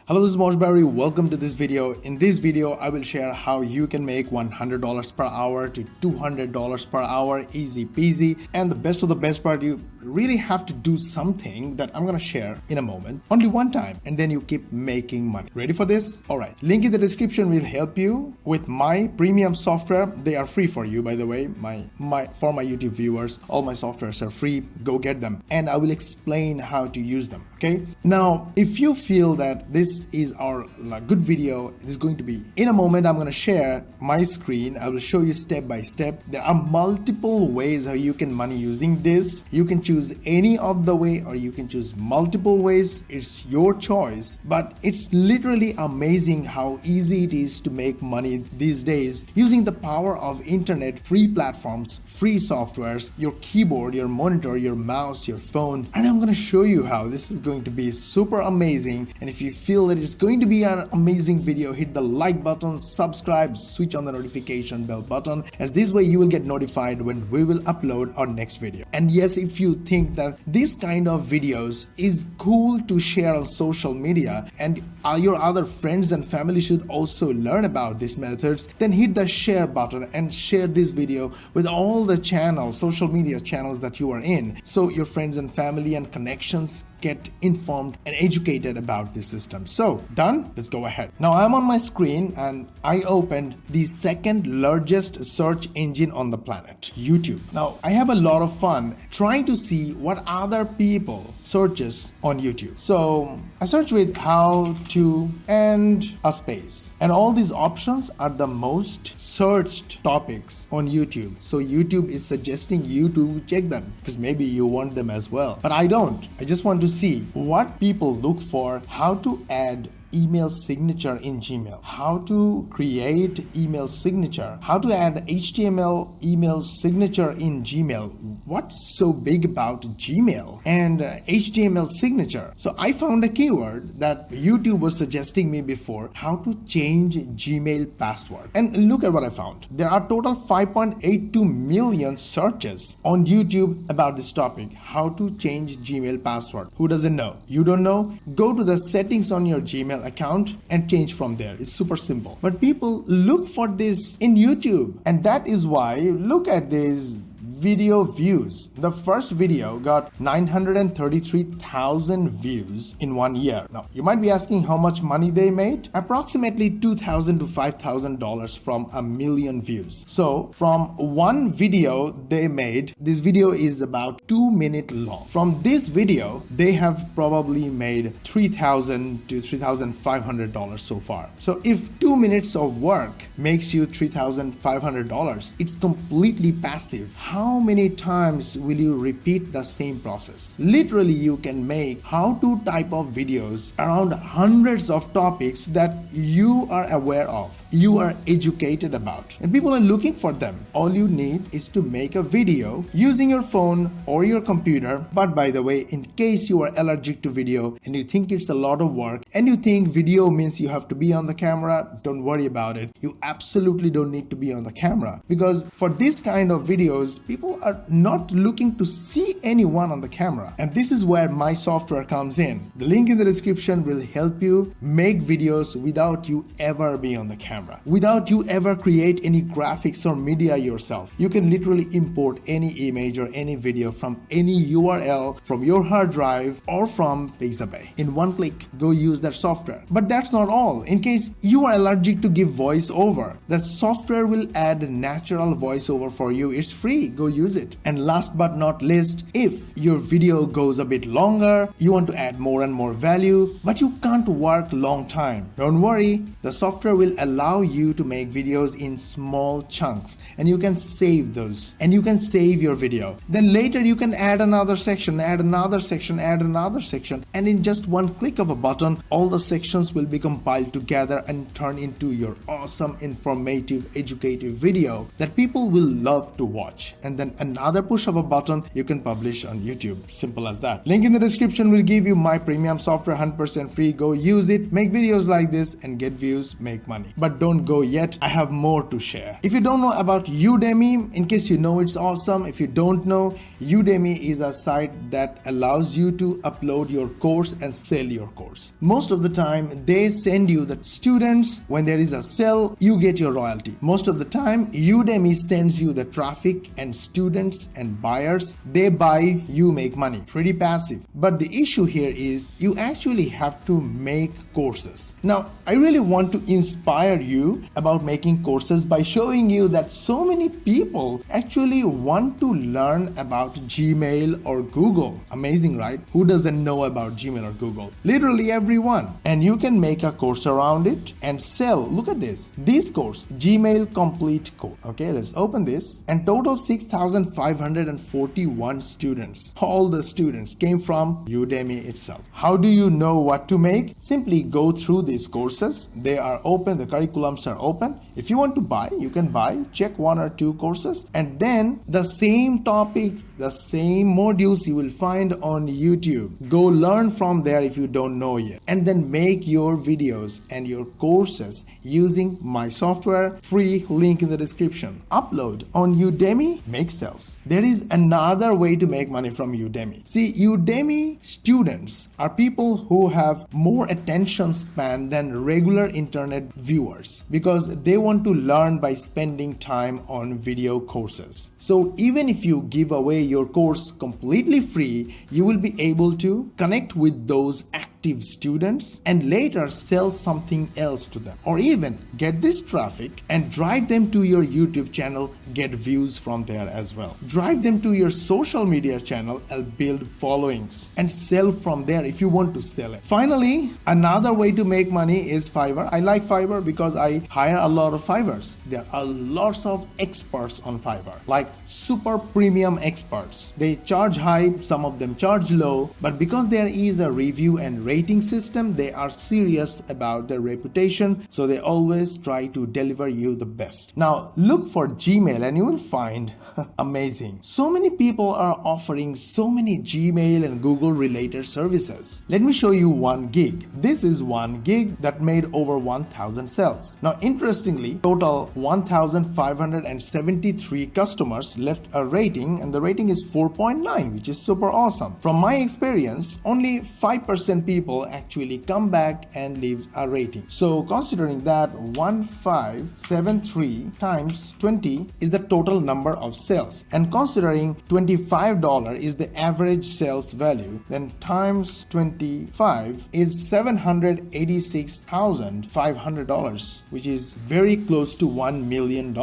Hello, this is Mosh Bari. Welcome to this video. In this video, I will share how you can make $100 per hour to $200 per hour, easy peasy. And the best of the best part, you really have to do something that I'm gonna share in a moment, only one time, and then you keep making money. Ready for this? All right. Link in the description will help you with my premium software. They are free for you, by the way. For my YouTube viewers, all my softwares are free. Go get them, and I will explain how to use them. Okay. Now, if you feel that this is our good video, it is going to be in a moment. I'm going to share my screen. I will show you step by step. There are multiple ways how you can money using this. You can choose any of the way, or you can choose multiple ways. It's your choice, but it's literally amazing how easy it is to make money these days using the power of internet, free platforms, free softwares, your keyboard, your monitor, your mouse, your phone. And I'm going to show you how this is going to be super amazing. And if you feel that it's going to be an amazing video, hit the like button, subscribe, switch on the notification bell button, as this way you will get notified when we will upload our next video. And yes, if you think that this kind of videos is cool to share on social media and your other friends and family should also learn about these methods, then hit the share button and share this video with all the channels, social media channels that you are in, so your friends and family and connections get informed and educated about this system. So done? Let's go ahead. Now I'm on my screen and I opened the second largest search engine on the planet, YouTube. Now I have a lot of fun trying to see what other people searches on YouTube. So I search with how to and a space, and all these options are the most searched topics on YouTube. So YouTube is suggesting you to check them because maybe you want them as well, but I don't. I just want to see what people look for, how to add email signature in Gmail, how to create email signature, how to add HTML email signature in Gmail. What's so big about Gmail and HTML signature? So I found a keyword that YouTube was suggesting me before, how to change Gmail password. And look at what I found. There are total 5.82 million searches on YouTube about this topic, how to change Gmail password. Who doesn't know? You don't know? Go to the settings on your Gmail account and change from there. It's super simple. But people look for this in YouTube, and that is why look at this video views. The first video got 933,000 views in 1 year. Now you might be asking how much money they made. Approximately $2,000 to $5,000 from a million views. So from one video they made, this video is about 2 minutes long. From this video they have probably made $3,000 to $3,500 so far. So if 2 minutes of work makes you $3,500, it's completely passive. How many times will you repeat the same process? Literally, you can make how-to type of videos around hundreds of topics that you are aware of, you are educated about, and people are looking for them. All you need is to make a video using your phone or your computer. But by the way, in case you are allergic to video and you think it's a lot of work and you think video means you have to be on the camera, don't worry about it. You absolutely don't need to be on the camera, because for this kind of videos, people are not looking to see anyone on the camera. And this is where my software comes in. The link in the description will help you make videos without you ever being on the camera, without you ever create any graphics or media yourself. You can literally import any image or any video from any URL from your hard drive or from Pixabay. In one click, go use that software. But that's not all. In case you are allergic to give voiceover, the software will add natural voiceover for you. It's free. Go use it. And last but not least, if your video goes a bit longer, you want to add more and more value, but you can't work long time, don't worry. The software will allow you to make videos in small chunks, and you can save those, and you can save your video. Then later you can add another section, add another section, add another section, and in just one click of a button, all the sections will be compiled together and turn into your awesome, informative, educative video that people will love to watch. And then another push of a button, you can publish on YouTube. Simple as that. Link in the description will give you my premium software, 100% free. Go use it, make videos like this and get views, make money. But but don't go yet. I have more to share. If you don't know about Udemy, in case you know, it's awesome. If you don't know, Udemy is a site that allows you to upload your course and sell your course. Most of the time, they send you the students. When there is a sell, you get your royalty. Most of the time, Udemy sends you the traffic and students and buyers. They buy, you make money. Pretty passive. But the issue here is you actually have to make courses. Now, I really want to inspire you about making courses by showing you that so many people actually want to learn about Gmail or Google. Amazing, right? Who doesn't know about Gmail or Google? Literally everyone. And you can make a course around it and sell. Look at this. This course, Gmail Complete Course. Okay, let's open this. And total 6,541 students. All the students came from Udemy itself. How do you know what to make? Simply go through these courses. They are open. The curriculums are open. If you want to buy, you can buy. Check 1 or 2 courses. And then the same topics, the same modules you will find on YouTube. Go learn from there if you don't know yet. And then make your videos and your courses using my software. Free link in the description. Upload on Udemy, make sales. There is another way to make money from Udemy. See, Udemy students are people who have more attention span than regular internet viewers because they want to learn by spending time on video courses. So even if you give away your course completely free, you will be able to connect with those active students and later sell something else to them, or even get this traffic and drive them to your YouTube channel, get views from there as well. Drive them to your social media channel and build followings and sell from there if you want to sell it. Finally, another way to make money is Fiverr. I like Fiverr because I hire a lot of Fiverrs. There are lots of experts on Fiverr, like super premium experts. They charge high, some of them charge low, but because there is a review and rating system, they are serious about their reputation, so they always try to deliver you the best. Now, look for Gmail and you will find amazing. So many people are offering so many Gmail and Google related services. Let me show you one gig. This is one gig that made over 1,000 sales. Now, interestingly, total 1,573 customers left a rating, and the rating is 4.9, which is super awesome. From my experience, only 5% people actually come back and leave a rating. So considering that 1,573 times 20 is the total number of sales, and considering $25 is the average sales value, then times 25 is $786,500, which is very close to $1 million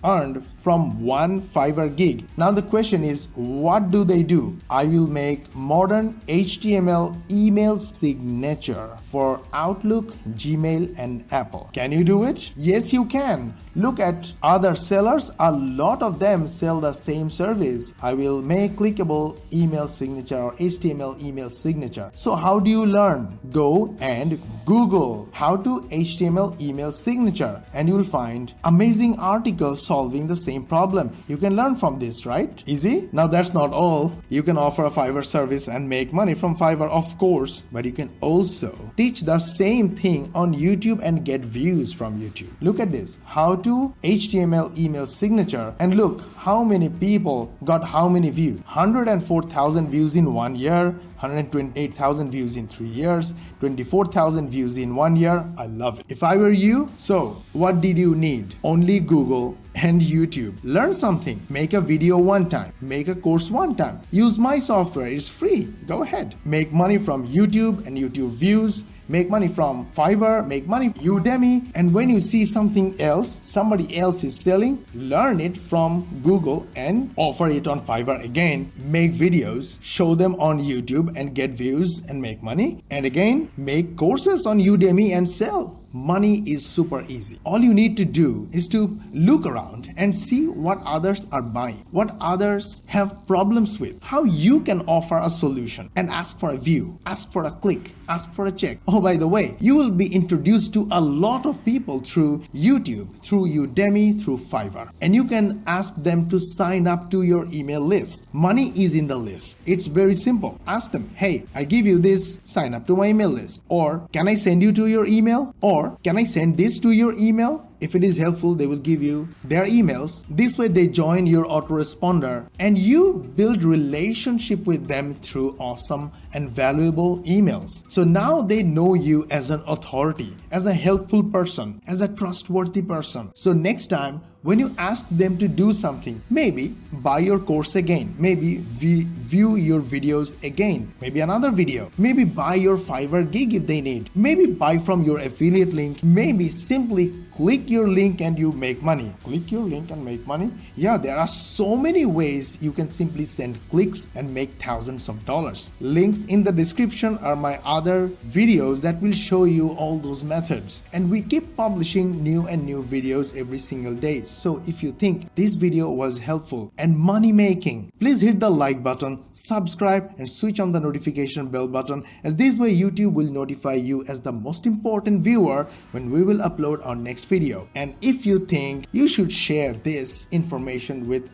earned from one Fiverr gig. Now the question is, what do they do? I will make modern HTML email signature for Outlook, Gmail, and Apple. Can you do it? Yes, you can. Look at other sellers. A lot of them sell the same service. I will make clickable email signature or HTML email signature. So how do you learn? Go and Google how to HTML email signature, and you will find amazing articles solving the same problem. You can learn from this, right? Easy? Now that's not all. You can offer a Fiverr service and make money from Fiverr, of course, but you can also teach the same thing on YouTube and get views from YouTube. Look at this. How to HTML email signature, and look how many people got how many views. 104,000 views in 1 year, 128,000 views in 3 years, 24,000 views in 1 year. I love it. If I were you, so what did you need? Only Google and YouTube. Learn something. Make a video one time. Make a course one time. Use my software. It's free. Go ahead. Make money from YouTube and YouTube views. Make money from Fiverr, make money from Udemy, and when you see something else, somebody else is selling, learn it from Google and offer it on Fiverr again. Make videos, show them on YouTube and get views and make money. And again, make courses on Udemy and sell. Money is super easy. All you need to do is to look around and see what others are buying, what others have problems with, how you can offer a solution, and ask for a view, ask for a click, ask for a check. Oh, by the way, you will be introduced to a lot of people through YouTube, through Udemy, through Fiverr, and you can ask them to sign up to your email list. Money is in the list. It's very simple. Ask them, hey, I give you this, sign up to my email list, or can I send you to your email, or Or can I send this to your email? If it is helpful, they will give you their emails. This way they join your autoresponder and you build relationship with them through awesome and valuable emails. So now they know you as an authority, as a helpful person, as a trustworthy person. So next time when you ask them to do something, maybe buy your course again, maybe view your videos again, maybe another video, maybe buy your Fiverr gig if they need, maybe buy from your affiliate link, maybe simply click your link and you make money. Click your link and make money? Yeah, there are so many ways you can simply send clicks and make thousands of dollars. Links in the description are my other videos that will show you all those methods. And we keep publishing new and new videos every single day. So if you think this video was helpful and money making, please hit the like button, subscribe and switch on the notification bell button, as this way YouTube will notify you as the most important viewer when we will upload our next video. And if you think you should share this information with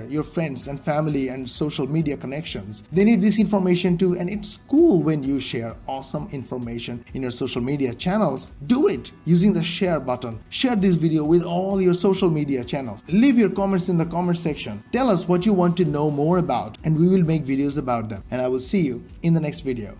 your friends and family and social media connections, they need this information too, and it's cool when you share awesome information in your social media channels. Do it using the share button. Share this video with all your social media channels. Leave your comments in the comment section. Tell us what you want to know more about and we will make videos about them. And I will see you in the next video.